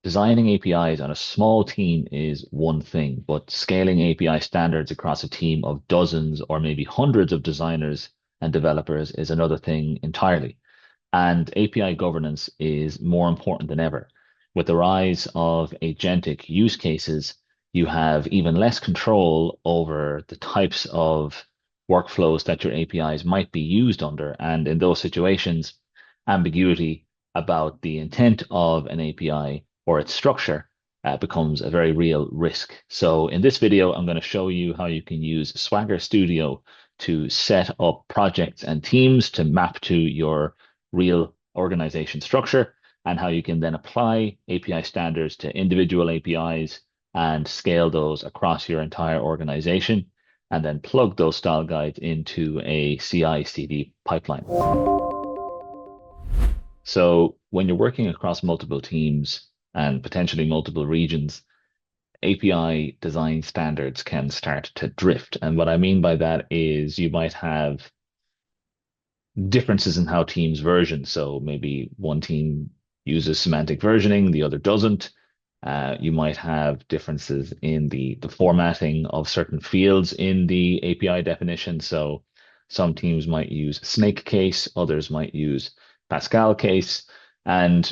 designing APIs on a small team is one thing, but scaling API standards across a team of dozens or maybe hundreds of designers and developers is another thing entirely. And API governance is more important than ever. With the rise of agentic use cases, you have even less control over the types of workflows that your APIs might be used under. And in those situations, ambiguity about the intent of an API or its structure becomes a very real risk. So in this video, I'm going to show you how you can use Swagger Studio to set up projects and teams to map to your real organization structure, and how you can then apply API standards to individual APIs and scale those across your entire organization, and then plug those style guides into a CI/CD pipeline. So when you're working across multiple teams and potentially multiple regions, API design standards can start to drift. And what I mean by that is you might have differences in how teams version. So maybe one team uses semantic versioning, the other doesn't. You might have differences in the formatting of certain fields in the API definition. So some teams might use snake case, others might use Pascal case, and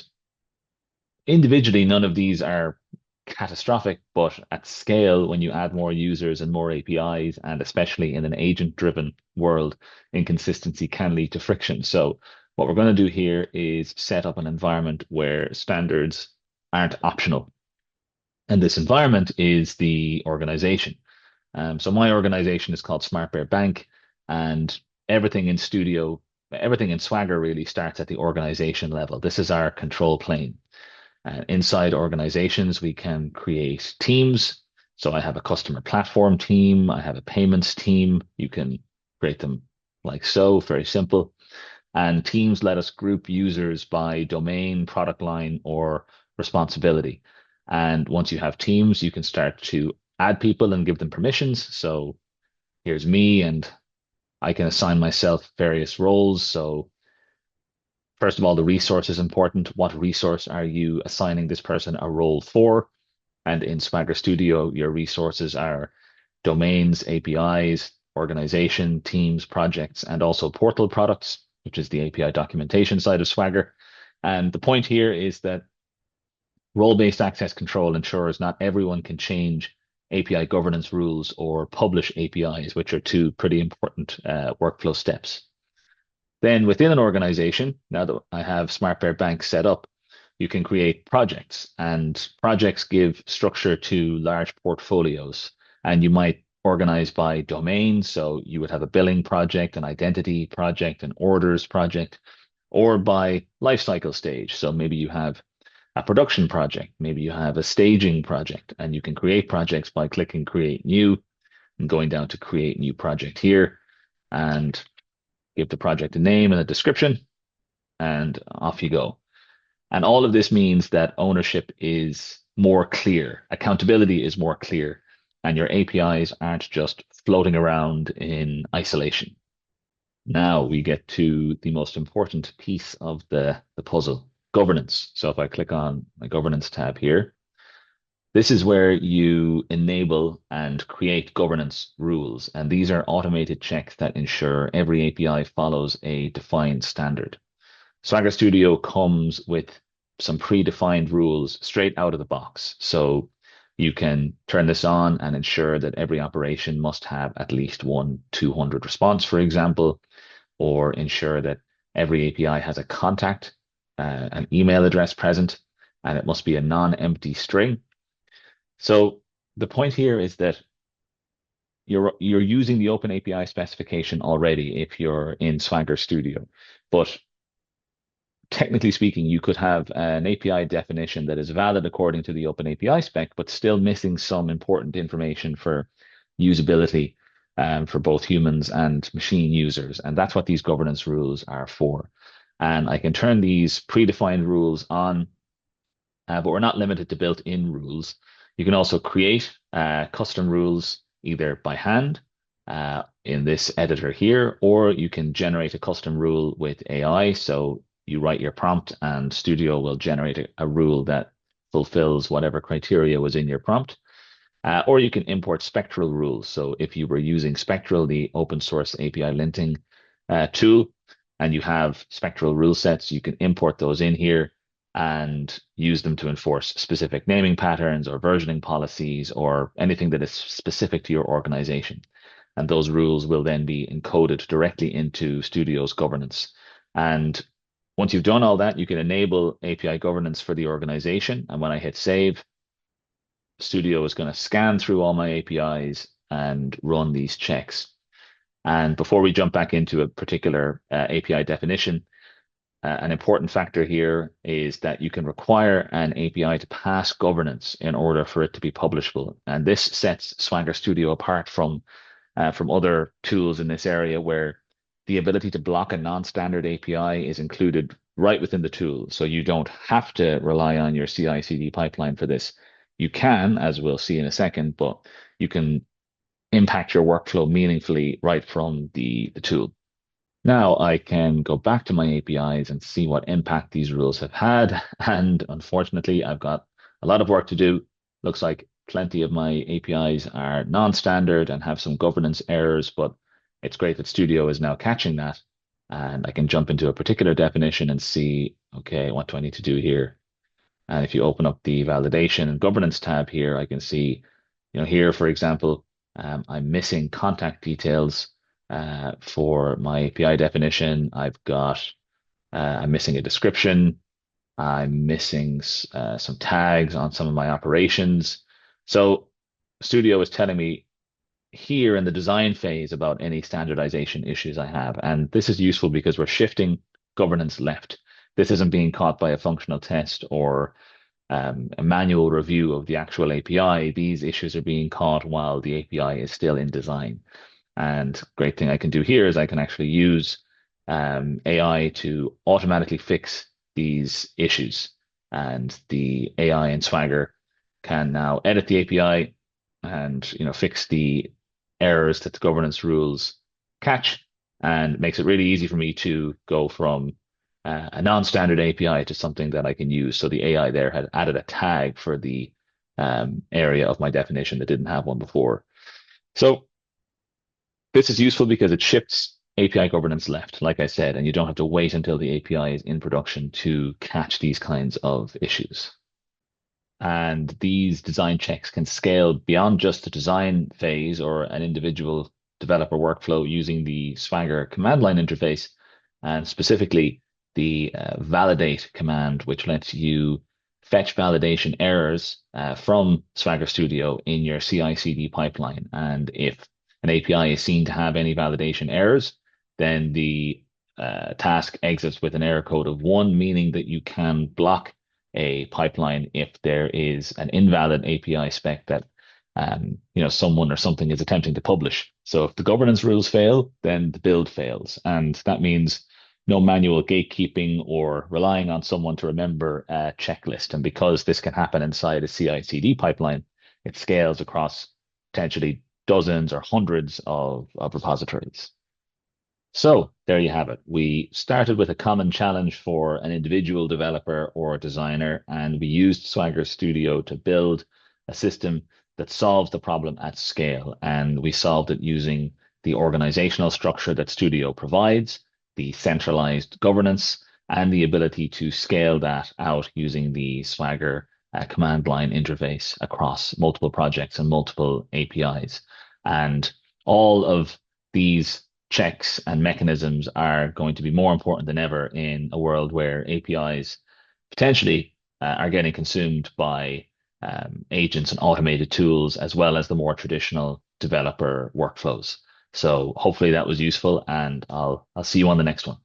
individually, none of these are catastrophic, but at scale, when you add more users and more APIs, and especially in an agent-driven world, inconsistency can lead to friction. So what we're going to do here is set up an environment where standards aren't optional. And this environment is the organization. So my organization is called SmartBear Bank, and everything in Studio, everything in Swagger really starts at the organization level. This is our control plane. Inside organizations, we can create teams. So I have a customer platform team, I have a payments team. You can create them like so, very simple. And teams let us group users by domain, product line, or responsibility. And once you have teams, you can start to add people and give them permissions. So here's me, and I can assign myself various roles. So first of all, the resource is important. What resource are you assigning this person a role for? And in Swagger Studio, your resources are domains, APIs, organization, teams, projects, and also portal products, which is the API documentation side of Swagger. And the point here is that role-based access control ensures not everyone can change API governance rules or publish APIs, which are two pretty important workflow steps. Then within an organization, now that I have SmartBear Bank set up, you can create projects, and projects give structure to large portfolios. And you might organize by domain. So you would have a billing project, an identity project, an orders project, or by lifecycle stage. So maybe you have a production project, maybe you have a staging project, and you can create projects by clicking create new and going down to create new project here, and give the project a name and a description, and off you go. And all of this means that ownership is more clear, accountability is more clear, and your APIs aren't just floating around in isolation. Now we get to the most important piece of the puzzle, governance. So if I click on my governance tab here, this is where you enable and create governance rules. And these are automated checks that ensure every API follows a defined standard. Swagger Studio comes with some predefined rules straight out of the box. So you can turn this on and ensure that every operation must have at least one 200 response, for example, or ensure that every API has a contact, an email address present, and it must be a non-empty string. So the point here is that you're using the Open API specification already if you're in Swagger Studio, but technically speaking, you could have an API definition that is valid according to the Open API spec, but still missing some important information for usability for both humans and machine users. And that's what these governance rules are for. And I can turn these predefined rules on, but we're not limited to built-in rules. You can also create custom rules either by hand in this editor here, or you can generate a custom rule with AI. So you write your prompt and Studio will generate a rule that fulfills whatever criteria was in your prompt. Or you can import spectral rules. So if you were using Spectral, the open source API linting tool, and you have spectral rule sets, you can import those in here and use them to enforce specific naming patterns or versioning policies or anything that is specific to your organization. And those rules will then be encoded directly into Studio's governance. And once you've done all that, you can enable API governance for the organization. And when I hit save, Studio is going to scan through all my APIs and run these checks. And before we jump back into a particular API definition, an important factor here is that you can require an API to pass governance in order for it to be publishable. And this sets Swagger Studio apart from other tools in this area where the ability to block a non-standard API is included right within the tool. So you don't have to rely on your CI/CD pipeline for this. You can, as we'll see in a second, but you can impact your workflow meaningfully right from the tool. Now I can go back to my APIs and see what impact these rules have had. And unfortunately, I've got a lot of work to do. Looks like plenty of my APIs are non-standard and have some governance errors, but it's great that Studio is now catching that. And I can jump into a particular definition and see, okay, what do I need to do here? And if you open up the validation and governance tab here, I can see, here, for example, I'm missing contact details for my API definition. I'm missing a description. I'm missing some tags on some of my operations. So Studio is telling me here in the design phase about any standardization issues I have. And this is useful because we're shifting governance left. This isn't being caught by a functional test or a manual review of the actual API. These issues are being caught while the API is still in design. And great thing I can do here is I can actually use AI to automatically fix these issues. And the AI in Swagger can now edit the API and fix the errors that the governance rules catch, and makes it really easy for me to go from a non-standard API to something that I can use. So the AI there had added a tag for the area of my definition that didn't have one before. So this is useful because it shifts API governance left, like I said, and you don't have to wait until the API is in production to catch these kinds of issues. And these design checks can scale beyond just the design phase or an individual developer workflow using the Swagger command line interface, and specifically the validate command, which lets you fetch validation errors from Swagger Studio in your CI/CD pipeline. And if an API is seen to have any validation errors, then the task exits with an error code of 1, meaning that you can block a pipeline if there is an invalid API spec that someone or something is attempting to publish. So if the governance rules fail, then the build fails, and that means no manual gatekeeping or relying on someone to remember a checklist. And because this can happen inside a CI/CD pipeline, it scales across potentially dozens or hundreds of repositories. So there you have it. We started with a common challenge for an individual developer or designer, and we used Swagger Studio to build a system that solves the problem at scale. And we solved it using the organizational structure that Studio provides, the centralized governance, and the ability to scale that out using the Swagger command line interface across multiple projects and multiple APIs. And all of these checks and mechanisms are going to be more important than ever in a world where APIs potentially are getting consumed by agents and automated tools, as well as the more traditional developer workflows. So hopefully that was useful, and I'll see you on the next one.